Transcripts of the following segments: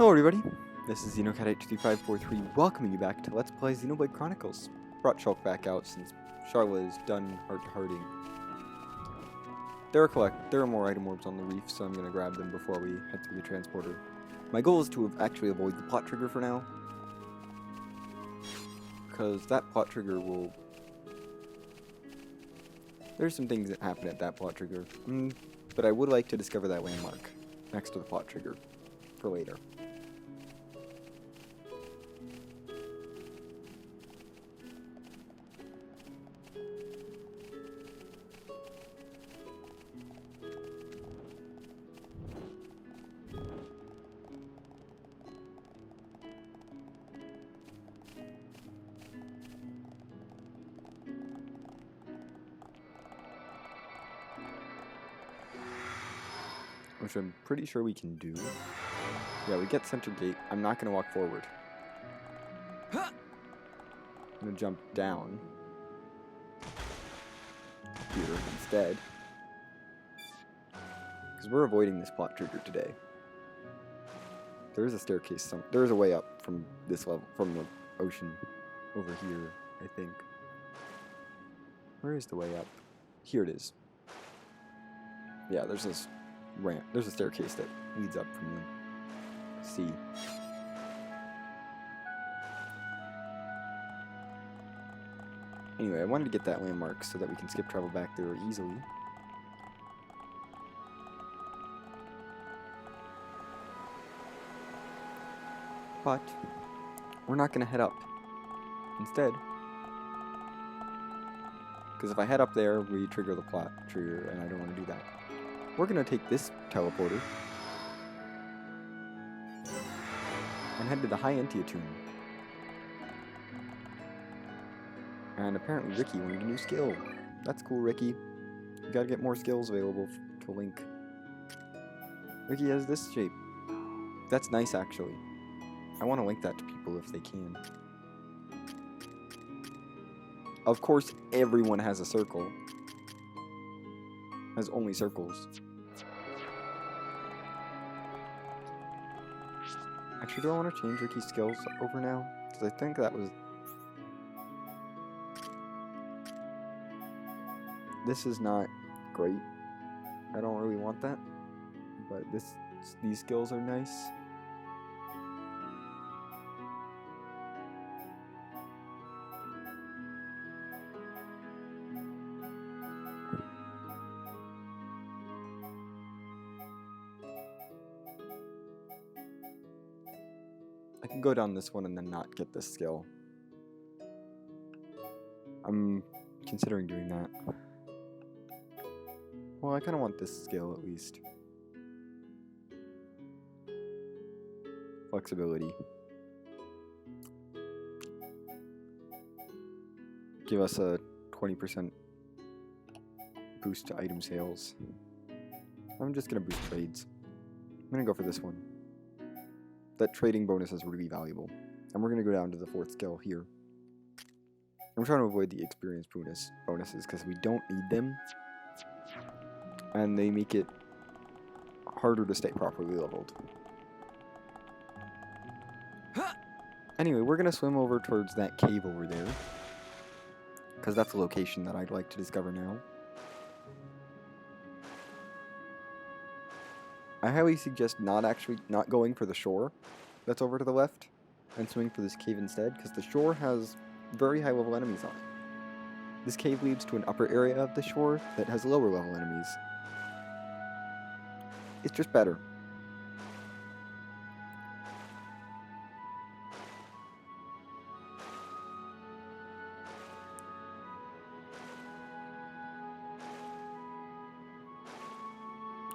Hello everybody, this is Xenoblade82543 welcoming you back to Let's Play Xenoblade Chronicles. Brought Shulk back out since Charlotte is done heart-to-hearting. There are more item orbs on the reef, so I'm going to grab them before we head through the transporter. My goal is to actually avoid the plot trigger for now, because that plot trigger will... There's some things that happen at that plot trigger, but I would like to discover that landmark next to the plot trigger for later. Which I'm pretty sure we can do. Yeah, we get center gate. I'm not going to walk forward. I'm going to jump down here instead. Because we're avoiding this plot trigger today. There is a staircase. There is a way up from this level, from the ocean over here, I think. Where is the way up? Here it is. Yeah, there's this ramp. There's a staircase that leads up from the sea. Anyway, I wanted to get that landmark so that we can skip travel back there easily. But we're not going to head up. Instead, because if I head up there, we trigger the plot trigger, and I don't want to do that. We're going to take this teleporter and head to the High Entia Tomb. And apparently Ricky wanted a new skill. That's cool, Ricky. You gotta get more skills available to Link. Ricky has this shape. That's nice, actually. I want to link that to people if they can. Of course, everyone has a circle. Has only circles. Actually, do I want to change Ricky's skills over now? Because I think that was... This is not great. I don't really want that. But these skills are nice. I can go down this one and then not get this skill. I'm considering doing that. Well, I kind of want this skill at least. Flexibility. Give us a 20% boost to item sales. I'm just going to boost trades. I'm going to go for this one. That trading bonus is really valuable. And we're going to go down to the 4th skill here. I'm trying to avoid the experience bonuses because we don't need them. And they make it harder to stay properly leveled. Anyway, we're going to swim over towards that cave over there. Because that's a location that I'd like to discover now. I highly suggest not going for the shore that's over to the left and swimming for this cave instead, because the shore has very high level enemies on it. This cave leads to an upper area of the shore that has lower level enemies. It's just better.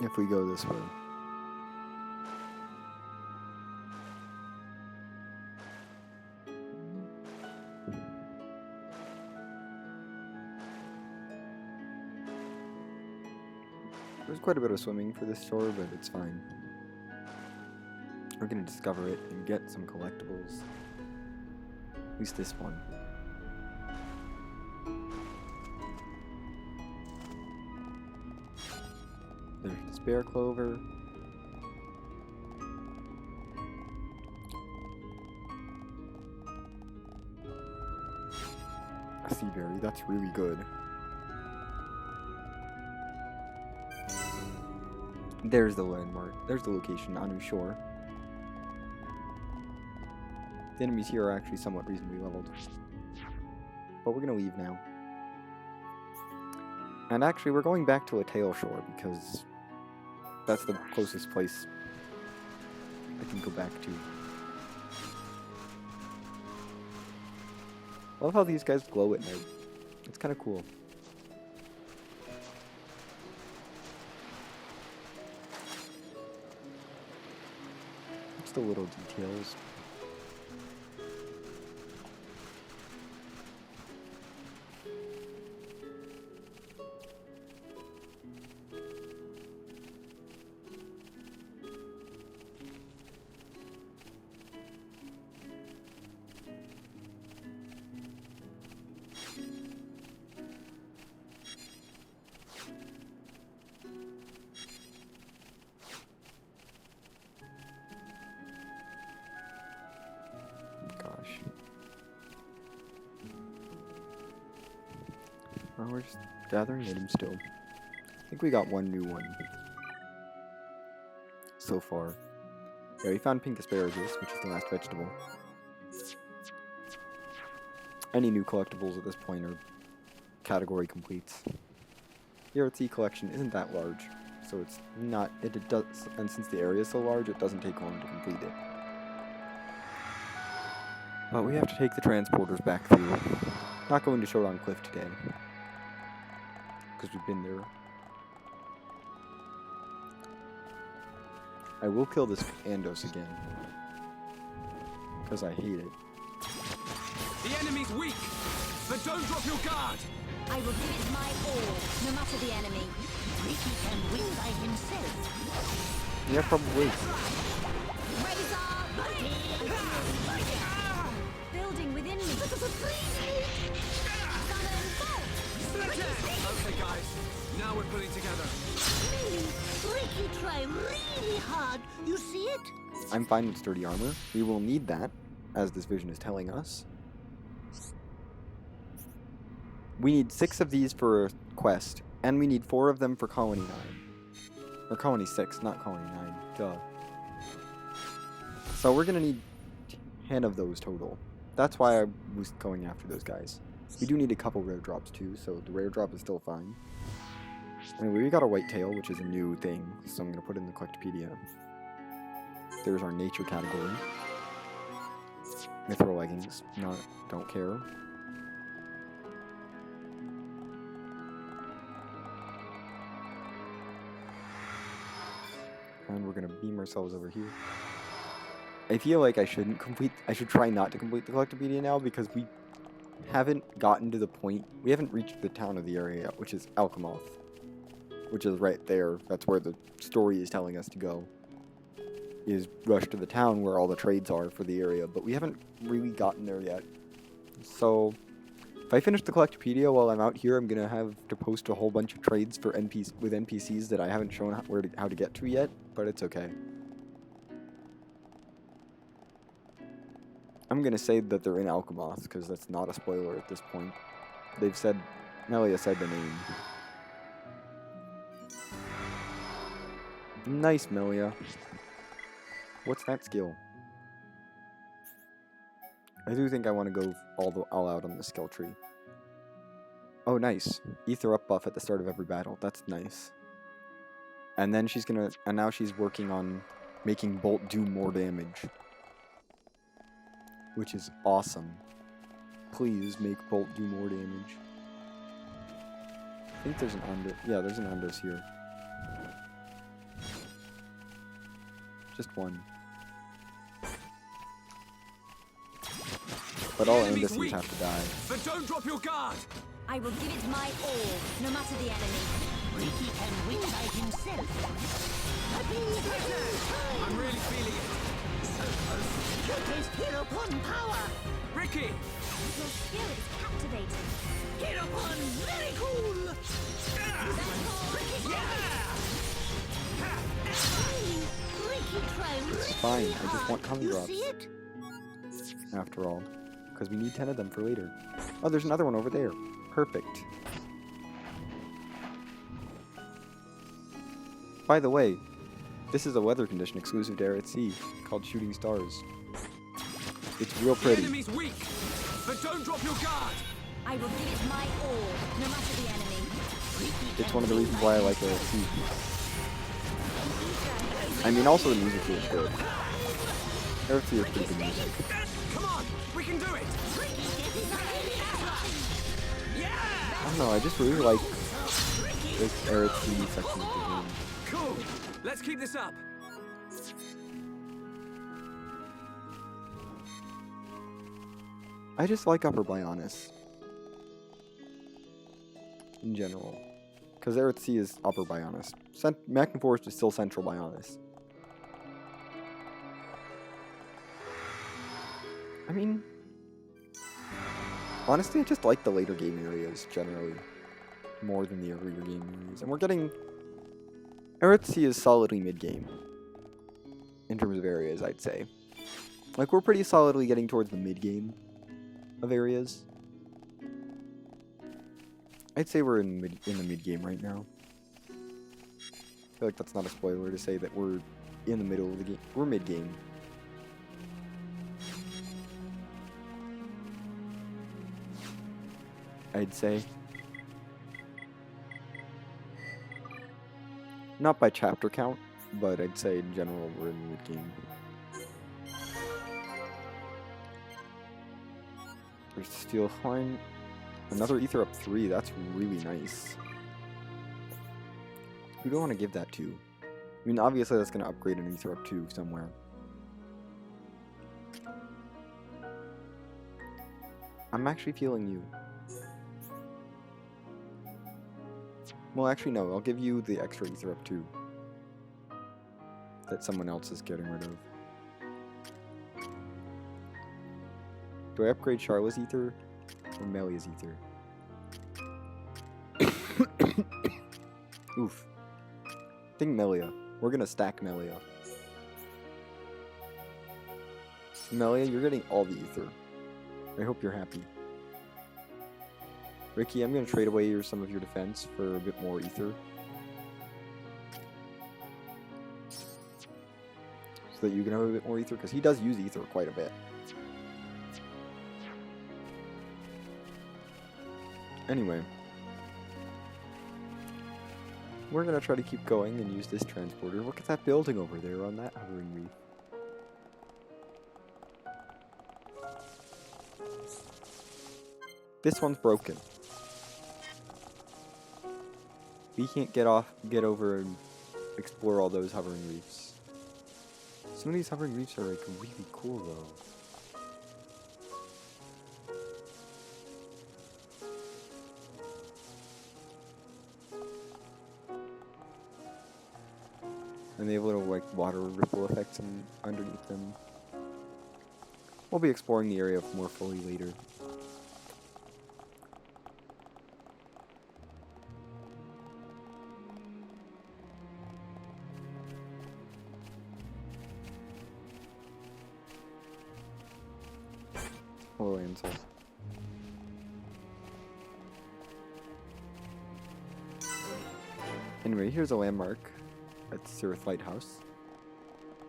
If we go this way. There's quite a bit of swimming for this shore, but it's fine. We're going to discover it and get some collectibles. At least this one. There's the spare Clover. sea berry. That's really good. There's the landmark. There's the location, Anu Shore. The enemies here are actually somewhat reasonably leveled. But we're gonna leave now. And actually, we're going back to Atael Shore because that's the closest place I can go back to. I love how these guys glow at night. It's kind of cool. Just the little details. Oh, we're just gathering items still. I think we got one new one so far. Yeah, we found pink asparagus, which is the last vegetable. Any new collectibles at this point are category completes. The Eryth Sea collection isn't that large, so it's not. It does, and since the area is so large, it doesn't take long to complete it. But we have to take the transporters back through. Not going to Showdown Cliff today, because we've been there. I will kill this Andos again, because I hate it. The enemy's weak, but don't drop your guard! I will give it my all, no matter the enemy. Ricky can win by himself. Yeah, probably. Building within me. Okay guys, now we're pulling together. Ricky try really hard. You see it? I'm fine with sturdy armor. We will need that, as this vision is telling us. We need 6 of these for a quest, and we need 4 of them for Colony 9. Or Colony 6, not Colony 9. Duh. So we're gonna need 10 of those total. That's why I was going after those guys. We do need a couple rare drops too, so the rare drop is still fine. Anyway, we got a white tail, which is a new thing, so I'm gonna put it in the Collectopaedia. There's our nature category. Mithril leggings, don't care. And we're gonna beam ourselves over here. I feel like I should try not to complete the Collectopaedia now, because we haven't gotten to the point, we haven't reached the town of the area yet, which is Alcamoth. Which is right there, that's where the story is telling us to go. Is rush to the town where all the trades are for the area, but we haven't really gotten there yet. So, if I finish the Collectopaedia while I'm out here, I'm gonna have to post a whole bunch of trades for NPCs that I haven't shown how to get to yet, but it's okay. I'm gonna say that they're in Alcamoth, because that's not a spoiler at this point. They've said, Mir'liez said the name. Nice, Mir'liez. What's that skill? I do think I want to go all out on the skill tree. Oh, nice. Ether up buff at the start of every battle. That's nice. And then now she's working on making Bolt do more damage. Which is awesome. Please make Bolt do more damage. I think there's an Andos. Yeah, there's an Andos here. Just one. But all Andos have to die. But don't drop your guard! I will give it my all, no matter the enemy. Ricky can win by himself. I'm really feeling it. Showcase hero upon power. Ricky! Your skill is captivating. Hero upon very cool. It's fine, I just want tongue drops. After all. Because we need 10 of them for later. Oh, there's another one over there. Perfect. By the way, this is a weather condition exclusive to Eryth Sea called Shooting Stars. It's real The pretty. enemy's weak, but don't drop your guard. I will give it my all, no matter the enemy. It's one of the reasons why I like Eryth Sea. I mean, also the music is good. Eryth Sea is pretty good music. Come on, we can do it. I don't know, I just really like this Eryth Sea section of the game. Cool. Let's keep this up. I just like Upper Bionis. In general. Because Eryth Sea is Upper Bionis. Magna Forest is still Central Bionis. I mean... honestly, I just like the later game areas, generally. More than the earlier game areas. And we're getting... Eryth Sea is solidly mid-game. In terms of areas, I'd say. Like, we're pretty solidly getting towards the mid-game of areas. I'd say we're in the mid-game right now. I feel like that's not a spoiler to say that we're in the middle of the game. We're mid-game. I'd say. Not by chapter count, but I'd say in general we're in mid-game. There's Steel Horn. Another Ether up 3, that's really nice. Who do I want to give that to? I mean, obviously that's going to upgrade an Ether up 2 somewhere. I'm actually feeling you. Well, actually no, I'll give you the extra Ether up 2. That someone else is getting rid of. Do I upgrade Charla's Ether? Or Mir'liez Ether? Oof. I think Melia. We're gonna stack Melia. Melia, you're getting all the Ether. I hope you're happy. Ricky, I'm gonna trade away some of your defense for a bit more Ether. So that you can have a bit more Ether, because he does use Ether quite a bit. Anyway, we're gonna try to keep going and use this transporter. Look at that building over there on that hovering reef. This one's broken. We can't get over and explore all those hovering reefs. Some of these hovering reefs are like really cool though. And they have little like water ripple effects underneath them. We'll be exploring the area more fully later. Hello, Ansel. Anyway, here's a landmark. That's Eryth Lighthouse.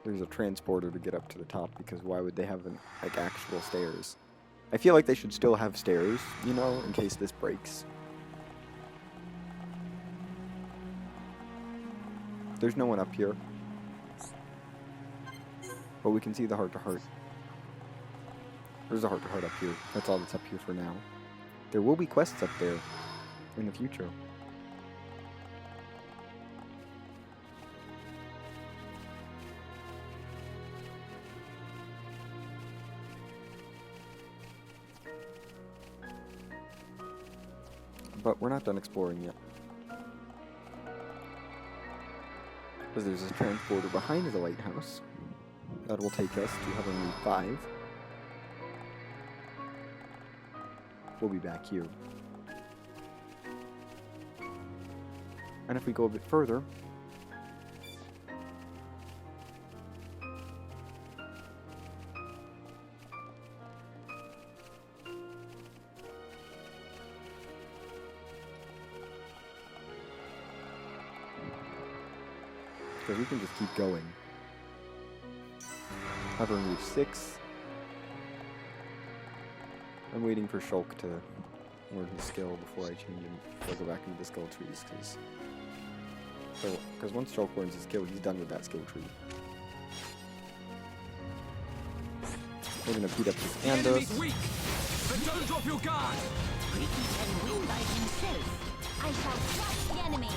There's a transporter to get up to the top because why would they have like actual stairs? I feel like they should still have stairs, you know, in case this breaks. There's no one up here. But we can see the heart-to-heart. There's a heart-to-heart up here. That's all that's up here for now. There will be quests up there in the future. But we're not done exploring yet. Because there's a transporter behind the lighthouse that will take us to Hovering Reef 5. We'll be back here. And if we go a bit further, Because we can just keep going. Hovering Reef 6. I'm waiting for Shulk to learn his skill before I change him. Before I go back into the skill trees, because once Shulk learns his skill, he's done with that skill tree. We're gonna beat up this The enemy's Andos. weak, but don't drop your guard. Ricky can win by himself. I shall crush the enemy.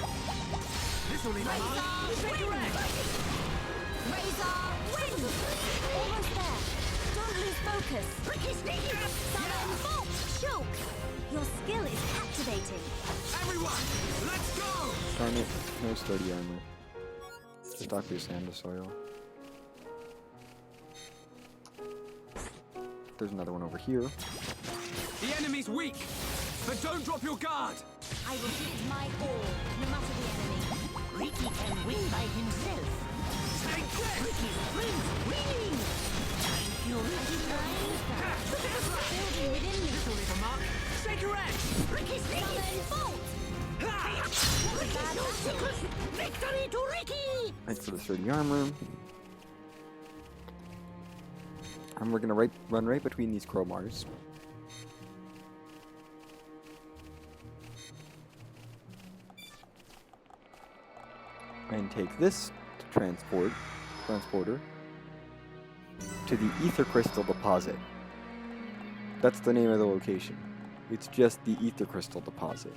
This will leave a mark. Razor, win! Razor, win! Almost there. Don't lose focus. Ricky sneaky! Summon Bolt! Choke! Your skill is captivating. Everyone, let's go! Darn it, no sturdy armor. Just obvious Andos soil. There's another one over here. The enemy's weak, but don't drop your guard. I will give my all, no matter the enemy. Ricky can win by himself. Take this! Ricky's friends winning! Thank you, Ricky. Building within me. This will leave a mark. Shake your edge! Ricky's summon Bolt! What a bad battle. Victory to Ricky! Thanks for the sturdy armor. And we're gonna run right between these crowbars. And take this transporter to the Ether Crystal Deposit. That's the name of the location. It's just the Ether Crystal Deposit.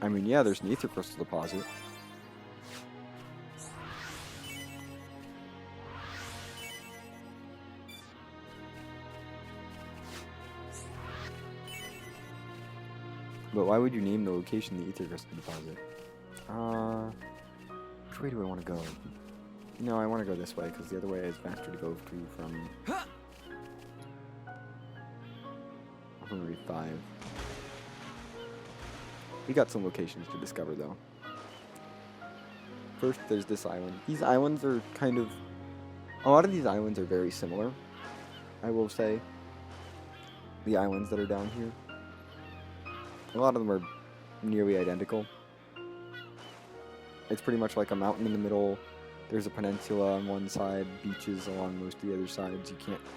I mean, yeah, there's an Ether Crystal Deposit. But why would you name the location the Ether Crystal Deposit? Which way do I want to go? No, I want to go this way, because the other way is faster to go to from... Reef 5. We got some locations to discover, though. First, there's this island. These islands are kind of... A lot of these islands are very similar, I will say. The islands that are down here. A lot of them are nearly identical. It's pretty much like a mountain in the middle. There's a peninsula on one side, beaches along most of the other sides.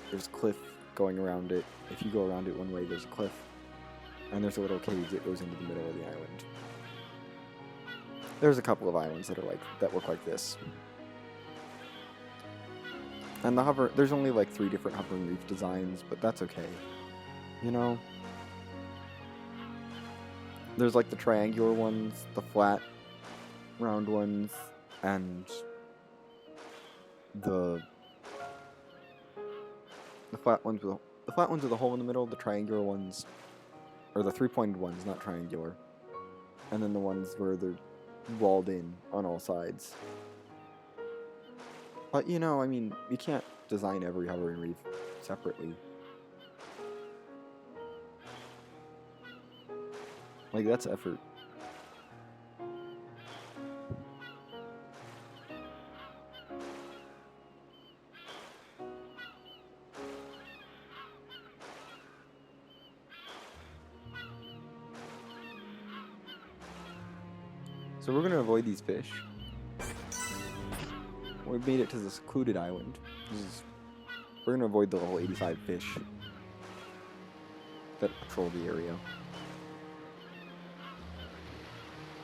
There's a cliff going around it. If you go around it one way, there's a cliff. And there's a little cave that goes into the middle of the island. There's a couple of islands that look like this. And there's only like 3 different hovering reef designs, but that's okay. You know? There's like the triangular ones, the flat, round ones, and the flat ones with a hole in the middle. The triangular ones, or the 3-pointed ones, not triangular, and then the ones where they're walled in on all sides. But you know, I mean, you can't design every hovering reef separately. Like, that's effort. So we're gonna avoid these fish. We've made it to the secluded island. We're gonna avoid the level 85 fish that patrol the area.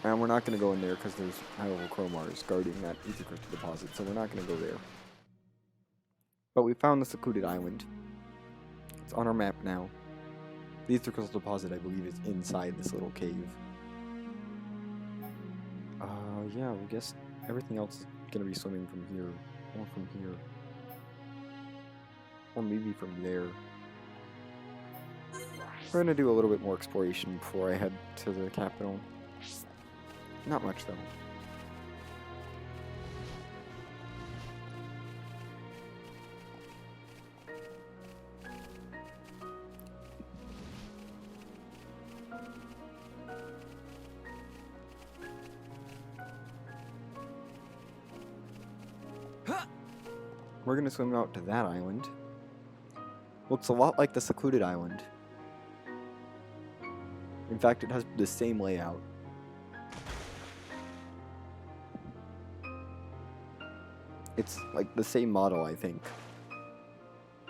And we're not going to go in there because there's high-level Chromars guarding that Ether Crystal Deposit, so we're not going to go there. But we found the secluded island. It's on our map now. The Ether Crystal Deposit, I believe, is inside this little cave. Yeah, I guess everything else is going to be swimming from here, or from here. Or maybe from there. We're going to do a little bit more exploration before I head to the capital. Not much, though. We're gonna swim out to that island. Looks a lot like the secluded island. In fact, it has the same layout. It's like the same model, I think.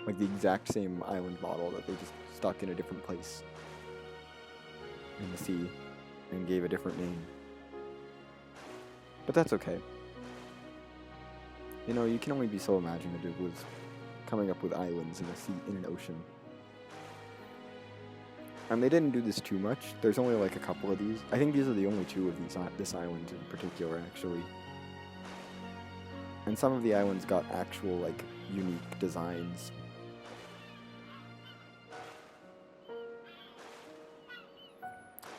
Like the exact same island model that they just stuck in a different place in the sea and gave a different name. But that's okay. You know, you can only be so imaginative with coming up with islands in a sea, in an ocean. And they didn't do this too much. There's only like a couple of these. I think these are the only two of these, this island in particular, actually. And some of the islands got actual, like, unique designs.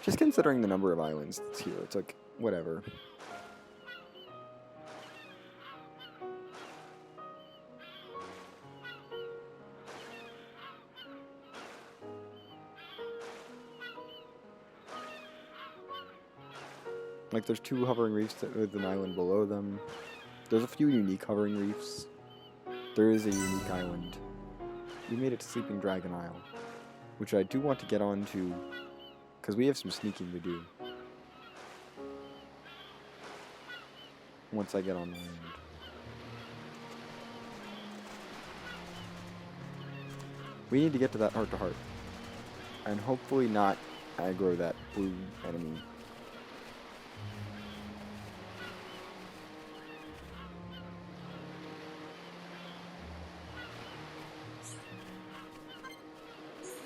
Just considering the number of islands that's here, it's like, whatever. Like, there's 2 hovering reefs with an island below them. There's a few unique hovering reefs. There is a unique island. We made it to Sleeping Dragon Isle, which I do want to get on to, because we have some sneaking to do. Once I get on land. We need to get to that heart-to-heart. And hopefully not aggro that blue enemy.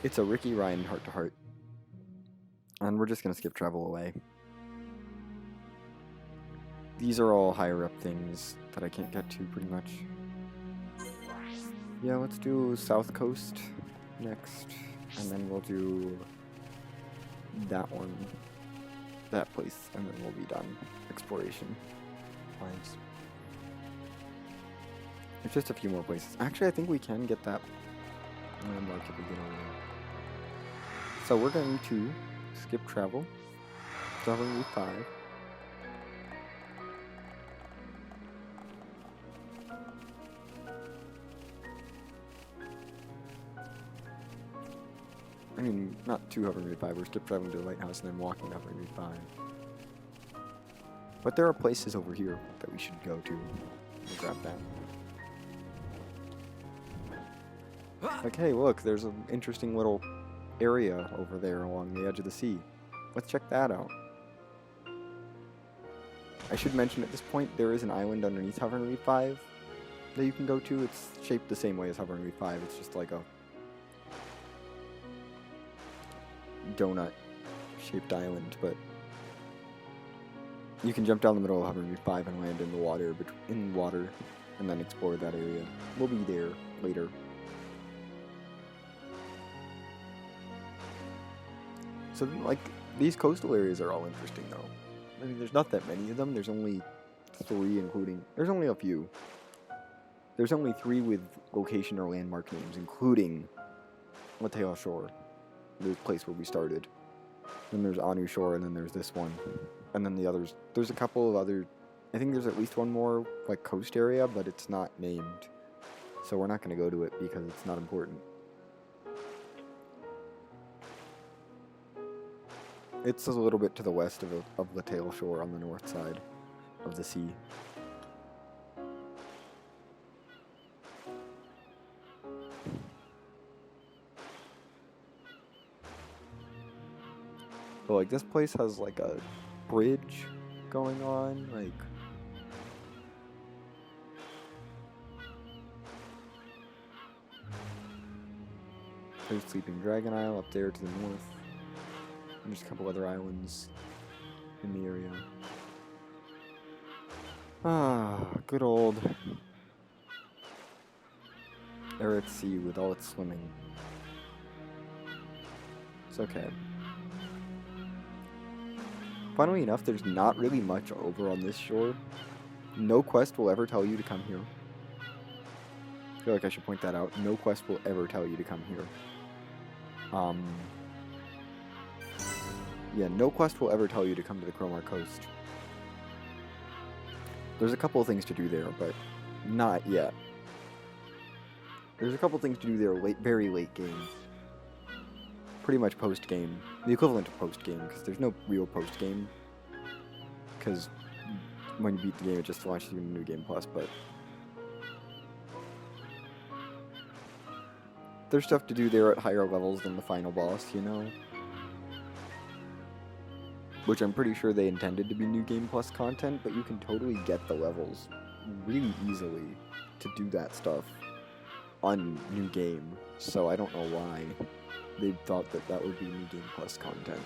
It's a Ricky Ryan heart-to-heart. And we're just gonna skip travel away. These are all higher up things that I can't get to pretty much. Yeah, let's do South Coast next. And then we'll do that one. That place. And then we'll be done. Exploration wise. There's just a few more places. Actually, I think we can get that landmark if we get over there. So we're going to skip travel. Dolphin Reef 5. I mean, not to Hovering Reef 5, we're skip traveling to the lighthouse and then walking to Hovering Reef 5. But there are places over here that we should go to. We'll grab that. Like, hey, look, there's an interesting little area over there along the edge of the sea. Let's check that out. I should mention at this point, there is an island underneath Hovering Reef 5 that you can go to. It's shaped the same way as Hovering Reef 5. It's just like a donut-shaped island, but you can jump down the middle of Hovering Reef 5 and land in the water, and then explore that area. We'll be there later. So, like, these coastal areas are all interesting, though. I mean, there's not that many of them. There's only 3, including... There's only a few. There's only 3 with location or landmark names, including Atael Shore, the place where we started. Then there's Anu Shore, and then there's this one. And then the others... There's a couple of other... I think there's at least one more, like, coast area, but it's not named. So we're not going to go to it because it's not important. It's a little bit to the west of Atael Shore on the north side of the sea. But like this place has like a bridge going on, like there's Sleeping Dragon Isle up there to the north. And there's a couple other islands in the area. Ah, good old Eryth Sea with all its swimming. It's okay. Funnily enough, there's not really much over on this shore. No quest will ever tell you to come here. I feel like I should point that out. No quest will ever tell you to come here. Yeah, no quest will ever tell you to come to the Cromar Coast. There's a couple of things to do there, but not yet. There's a couple of things to do there very late game. Pretty much post-game. The equivalent of post-game, because there's no real post-game. Because when you beat the game, it just launches you into New Game Plus, but there's stuff to do there at higher levels than the final boss, you know? Which I'm pretty sure they intended to be New Game Plus content, but you can totally get the levels really easily to do that stuff on New Game. So I don't know why they thought that that would be New Game Plus content.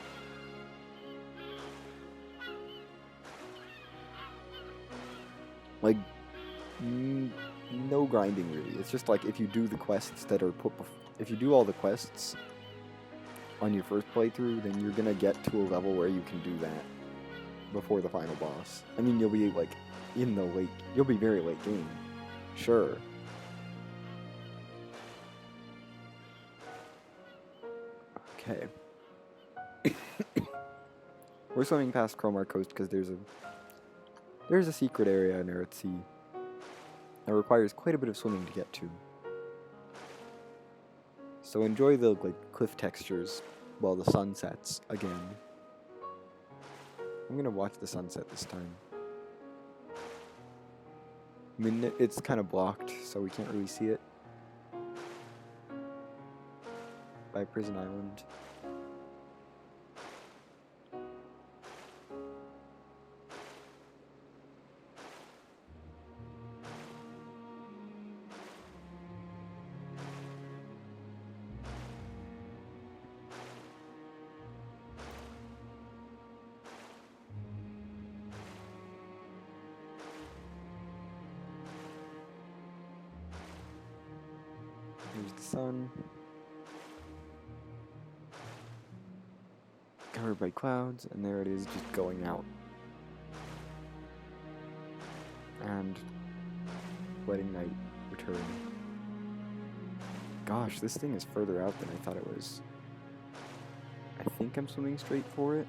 Like, no grinding really. It's just like if you do the quests that are if you do all the quests on your first playthrough, then you're gonna get to a level where you can do that before the final boss. I mean, you'll be like in the late, you'll be very late game, sure. Okay. We're swimming past Cromar Coast because there's a secret area in Eryth Sea that requires quite a bit of swimming to get to. So enjoy the cliff textures while the sun sets again. I'm gonna watch the sunset this time. I mean, it's kind of blocked, so we can't really see it. By Prison Island. Here's the sun. Covered by clouds, and there it is just going out. And letting night return. Gosh, this thing is further out than I thought it was. I think I'm swimming straight for it.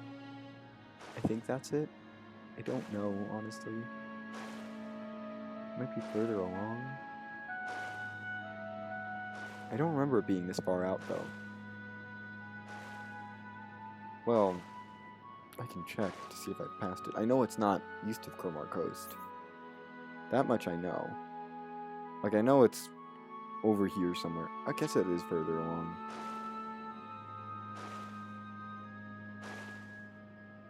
I think that's it. I don't know, honestly. Might be further along. I don't remember it being this far out, though. Well, I can check to see if I passed it. I know it's not east of Cromar Coast. That much I know. Like, I know it's over here somewhere. I guess it is further along.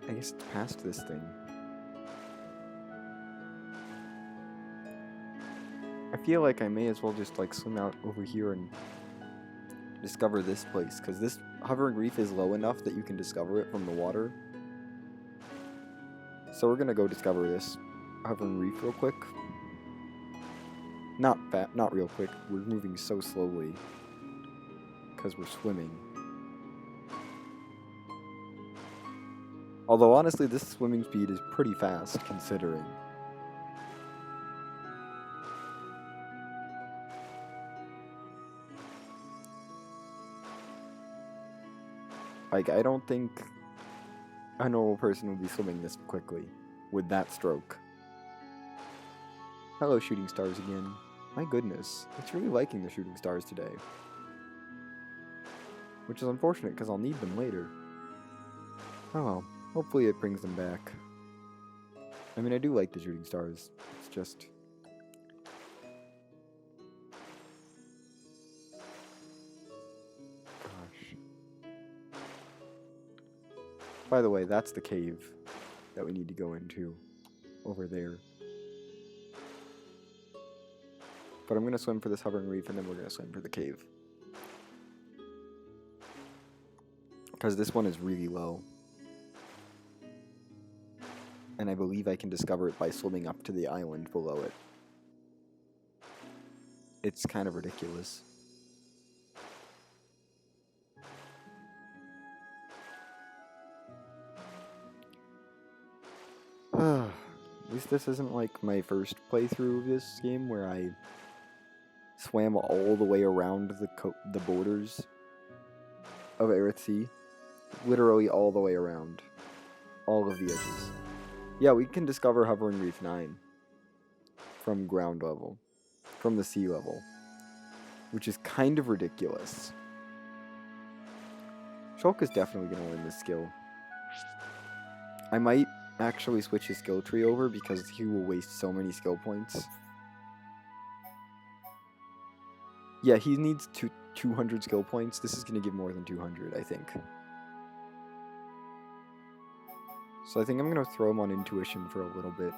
I guess it's past this thing. I feel like I may as well just, like, swim out over here and discover this place, because this hovering reef is low enough that you can discover it from the water. So we're gonna go discover this hovering reef real quick. Not real quick. We're moving so slowly because we're swimming. Although honestly, this swimming speed is pretty fast considering. Like, I don't think a normal person would be swimming this quickly with that stroke. Hello, shooting stars again. My goodness, it's really liking the shooting stars today. Which is unfortunate because I'll need them later. Oh well, hopefully it brings them back. I mean, I do like the shooting stars. It's just... By the way, that's the cave that we need to go into over there. But I'm going to swim for this hovering reef and then we're going to swim for the cave. Because this one is really low. And I believe I can discover it by swimming up to the island below it. It's kind of ridiculous. At least this isn't like my first playthrough of this game where I swam all the way around the borders of Eryth Sea. Literally all the way around. All of the edges. Yeah, we can discover Hovering Reef 9 from ground level. From the sea level. Which is kind of ridiculous. Shulk is definitely going to learn this skill. I might actually switch his skill tree over because he will waste so many skill points. Yeah, he needs 200 skill points. This is going to give more than 200, I think. So I think I'm going to throw him on intuition for a little bit.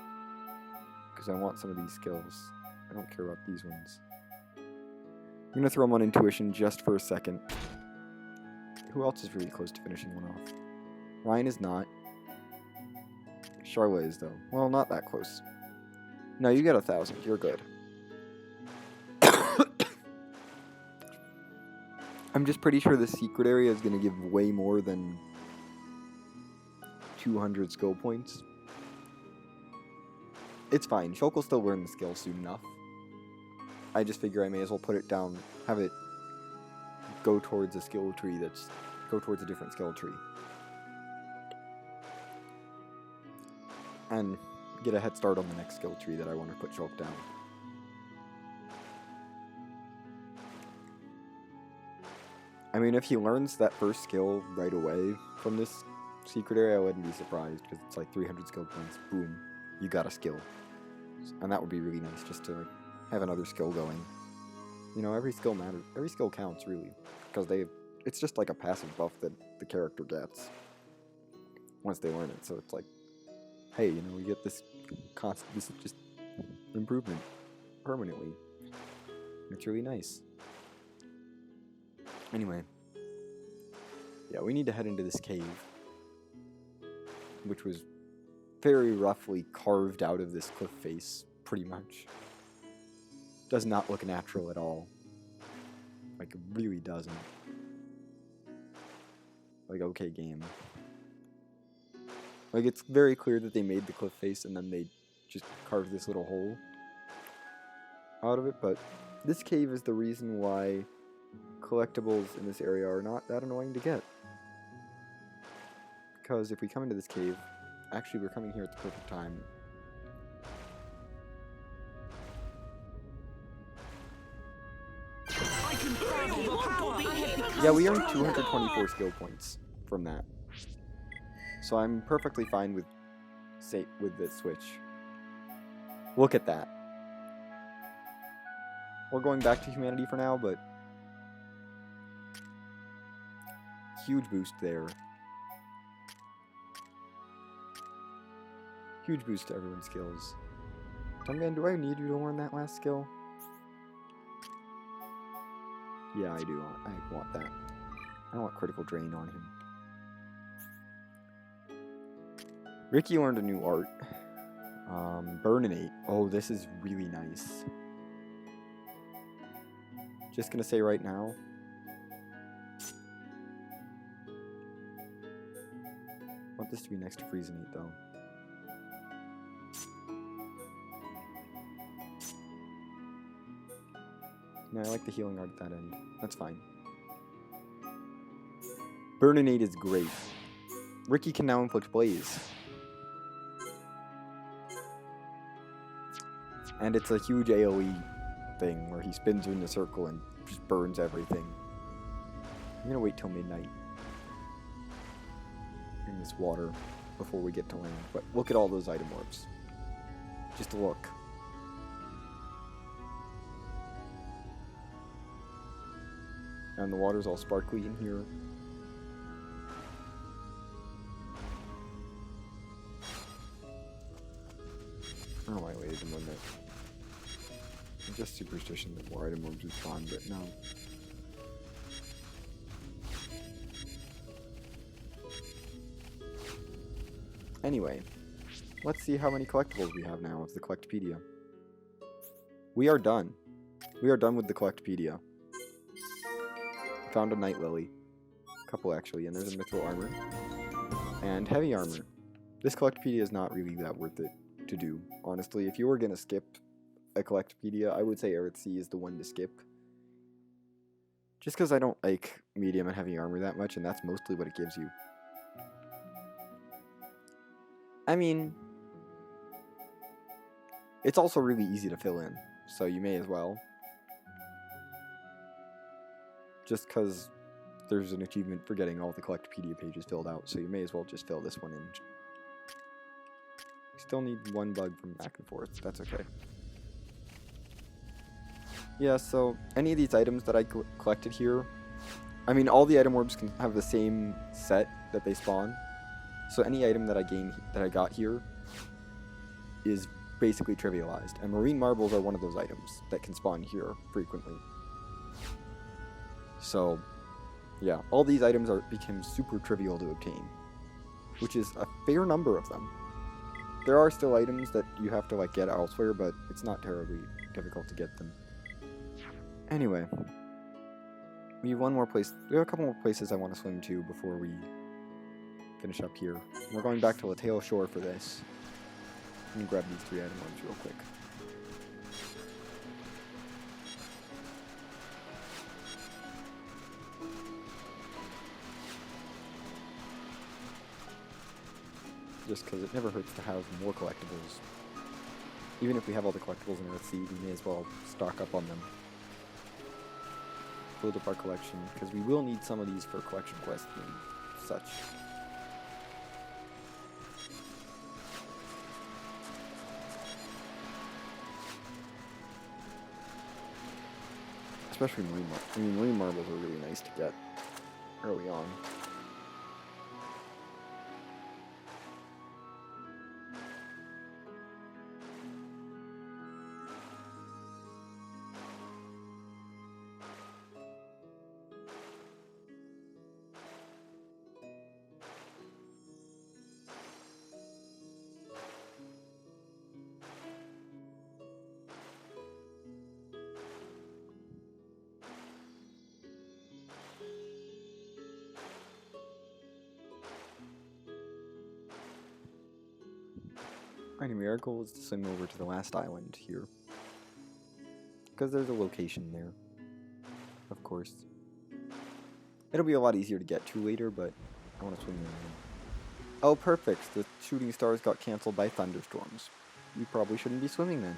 Because I want some of these skills. I don't care about these ones. I'm going to throw him on intuition just for a second. Who else is really close to finishing one off? Ryan is not. Charlotte is, though. Well, not that close. No, you got 1,000. You're good. I'm just pretty sure the secret area is going to give way more than 200 skill points. It's fine. Shulk will still learn the skill soon enough. I just figure I may as well put it down, have it go towards a skill tree go towards a different skill tree. And get a head start on the next skill tree that I want to put Shulk down. I mean, if he learns that first skill right away from this secret area, I wouldn't be surprised, because it's like 300 skill points. Boom. You got a skill. And that would be really nice, just to have another skill going. You know, every skill matters. Every skill counts, really. Because it's just like a passive buff that the character gets once they learn it. So it's like, hey, you know, we get this constant, this just improvement permanently. It's really nice. Anyway. Yeah, we need to head into this cave, which was very roughly carved out of this cliff face, pretty much. Does not look natural at all. Like, it really doesn't. Like, okay, game. Like, it's very clear that they made the cliff face and then they just carved this little hole out of it, but this cave is the reason why collectibles in this area are not that annoying to get. Because if we come into this cave, actually we're coming here at the perfect time. I can feel the power. Yeah, we earned 224 skill points from that. So I'm perfectly fine with this switch. Look at that. We're going back to humanity for now, but huge boost there. Huge boost to everyone's skills. Tungan, do I need you to learn that last skill? Yeah, I do. I want that. I want critical drain on him. Ricky learned a new art. Burninate. Oh, this is really nice. Just gonna say right now. I want this to be next to Freezinate, though. No, I like the healing art at that end. That's fine. Burninate is great. Ricky can now inflict Blaze. And it's a huge AoE thing where he spins in a circle and just burns everything. I'm gonna wait till midnight in this water before we get to land. But look at all those item orbs. Just look. And the water's all sparkly in here. Oh, I waited a minute. Just superstition that more item orbs is fun, but no. Anyway, let's see how many collectibles we have now with the Collectopaedia. We are done. We are done with the Collectopaedia. Found a Night Lily. A couple, actually, and there's a Mithril armor. And heavy armor. This Collectopaedia is not really that worth it to do, honestly. If you were going to skip a Collectopaedia, I would say Eryth Sea is the one to skip. Just because I don't like medium and heavy armor that much, and that's mostly what it gives you. I mean, it's also really easy to fill in, so you may as well. Just because there's an achievement for getting all the Collectopaedia pages filled out, so you may as well just fill this one in. Still need one bug from back and forth. That's okay. Yeah, so any of these items that I collected here, I mean, all the item orbs can have the same set that they spawn. So any item that I got here is basically trivialized. And marine marbles are one of those items that can spawn here frequently. So, yeah, all these items became super trivial to obtain, which is a fair number of them. There are still items that you have to like get elsewhere, but it's not terribly difficult to get them. Anyway, we have one more place. There are a couple more places I want to swim to before we finish up here. We're going back to Atael Shore for this. Let me grab these 3 item orbs real quick. Just because it never hurts to have more collectibles. Even if we have all the collectibles in Eryth Sea, we may as well stock up on them. Build up our collection, because we will need some of these for collection quests and such. Especially marine marbles. I mean, marine marbles are really nice to get early on. Anyway, our goal is to swim over to the last island here. Because there's a location there. Of course. It'll be a lot easier to get to later, but I want to swim there now. Oh, perfect! The shooting stars got cancelled by thunderstorms. We probably shouldn't be swimming then.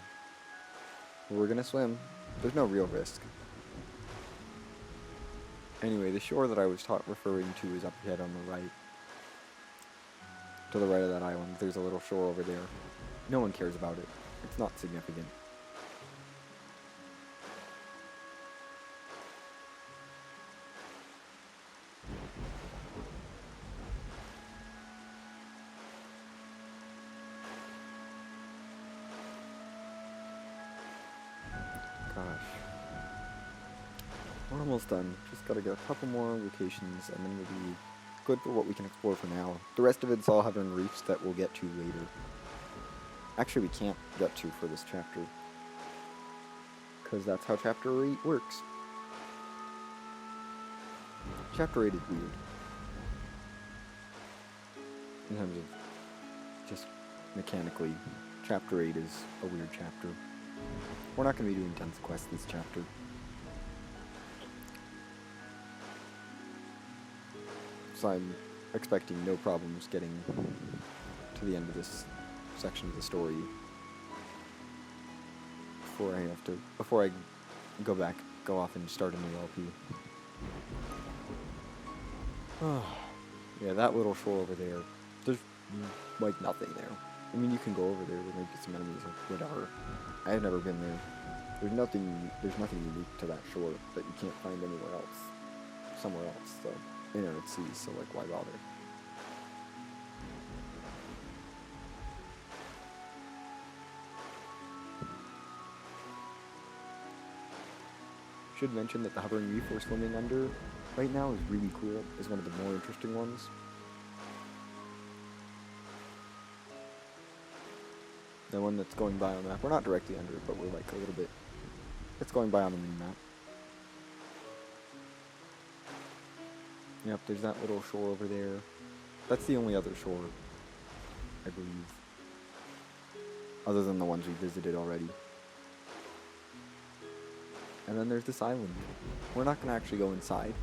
But we're gonna swim. There's no real risk. Anyway, the shore that I was referring to is up ahead on the right. To the right of that island, there's a little shore over there. No one cares about it. It's not significant. Gosh. We're almost done. Just gotta get a couple more locations and then we'll be good for what we can explore for now. The rest of it's all hovering reefs that we'll get to later. Actually, we can't get to for this chapter. Because that's how Chapter 8 works. Chapter 8 is weird. In terms of just mechanically, Chapter 8 is a weird chapter. We're not going to be doing tons of quests this chapter. So I'm expecting no problems getting to the end of this section of the story before I go off and start a new LP. Oh, yeah, that little shore over there, there's like nothing there. I mean, you can go over there, there might be some enemies or whatever. I've never been there. There's nothing unique to that shore that you can't find anywhere else, somewhere else, so. In Eryth Sea, so like, why bother? Should mention that the hovering reef we're swimming under right now is really cool. Is one of the more interesting ones. The one that's going by on the map. We're not directly under it, but we're like a little bit. It's going by on the mini-map. Yep, there's that little shore over there. That's the only other shore, I believe. Other than the ones we visited already. And then there's this island. We're not going to actually go inside.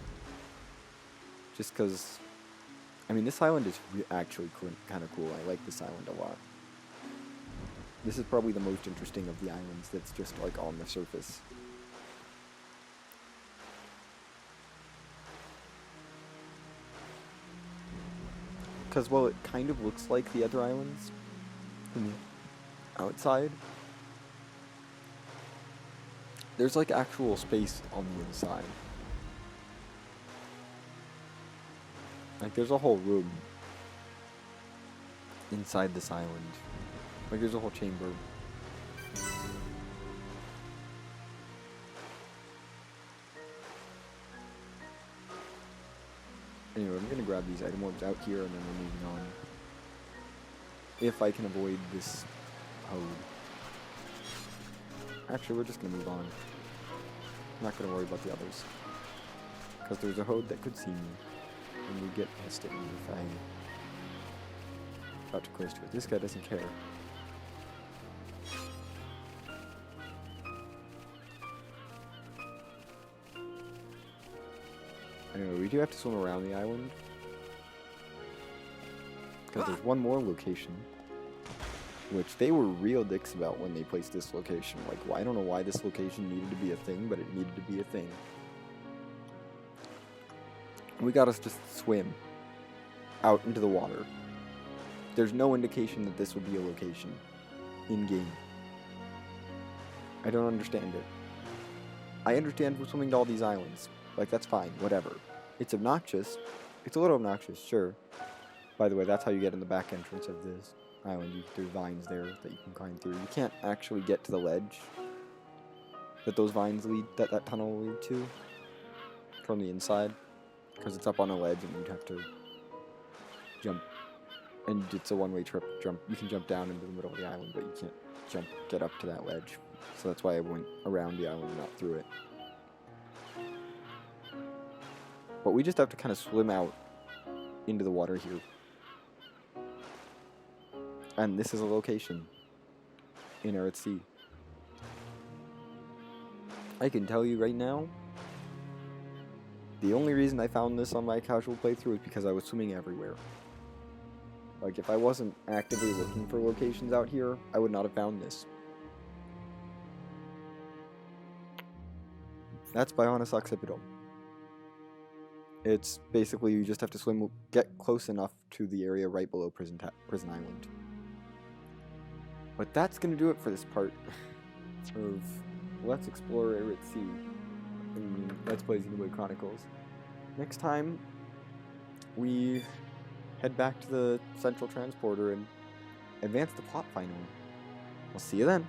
Just because, I mean, this island is actually kind of cool. I like this island a lot. This is probably the most interesting of the islands that's just like on the surface. Because while it kind of looks like the other islands from the outside, There's like actual space on the inside. Like there's a whole room inside this island. Like there's a whole chamber. Anyway, I'm gonna grab these item orbs out here and then we're moving on. If I can avoid this hode. Actually, we're just gonna move on. I'm not gonna worry about the others. Because there's a hode that could see me. And we get pissed at me if I got too close to it. This guy doesn't care. Anyway, we do have to swim around the island. Because there's one more location. Which they were real dicks about when they placed this location. Like, I don't know why this location needed to be a thing, but it needed to be a thing. We gotta just swim out into the water. There's no indication that this would be a location in-game. I don't understand it. I understand we're swimming to all these islands. Like, that's fine, whatever. It's obnoxious. It's a little obnoxious, sure. By the way, that's how you get in the back entrance of this island. There's vines there that you can climb through. You can't actually get to the ledge that those vines lead, that tunnel will lead to from the inside. Because it's up on a ledge and you'd have to jump. And it's a one-way trip. You can jump down into the middle of the island, but you can't get up to that ledge. So that's why I went around the island and not through it. But we just have to kind of swim out into the water here. And this is a location in Eryth Sea. I can tell you right now, the only reason I found this on my casual playthrough is because I was swimming everywhere. Like, if I wasn't actively looking for locations out here, I would not have found this. That's Bionis Occipital. It's basically you just have to swim, get close enough to the area right below Prison Island. But that's going to do it for this part of Let's Explore Eryth Sea in Let's Play Xenoblade Chronicles. Next time, we head back to the central transporter and advance the plot finally. We'll see you then.